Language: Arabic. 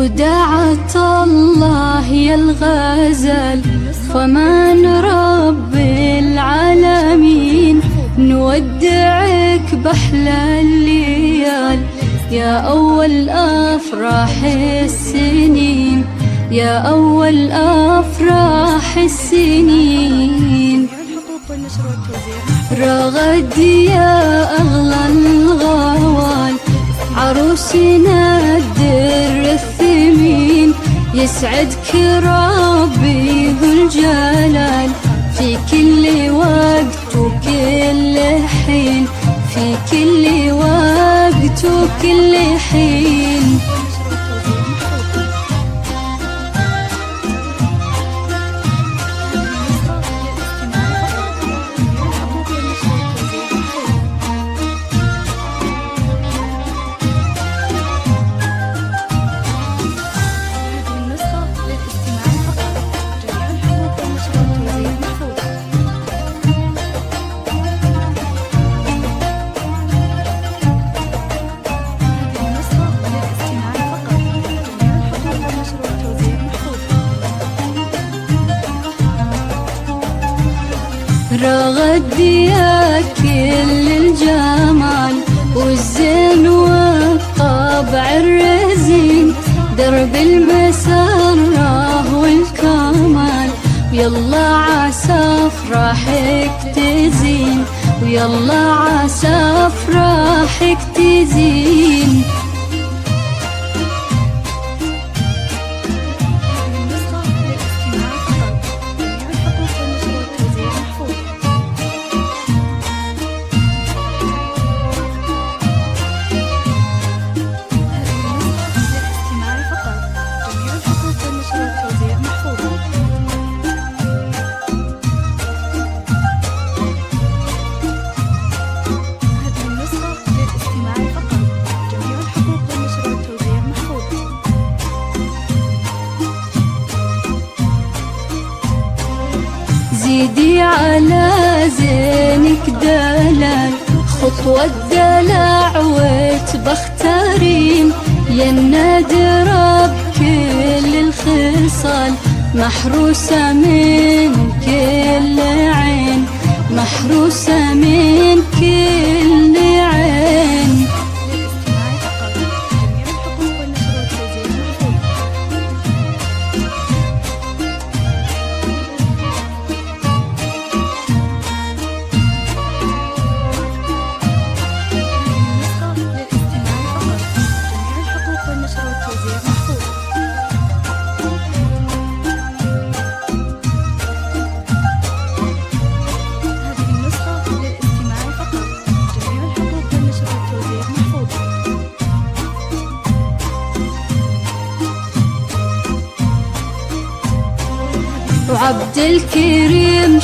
ودعت الله يا الغزل فمان رب العالمين نودعك بأحلى الليال يا أول أفراح السنين يا أول أفراح السنين. رغد يا أغلى الغوال عروسنا الدر الثمين يسعدك ربي ذو الجلال في كل وقت وكل حين في كل وقت وكل حين. رغد يا كل الجمال والزين والطبع الرزين درب المسرة والكمال ويلا عسى افراحك تزين ويلا عسى افراحك تزين. زيدي على زينك دلال خطوة دلع وتبخترين يا النادرة بكل الخصال محروسة من كل عين محروسة من كل عين. وعبد الكريم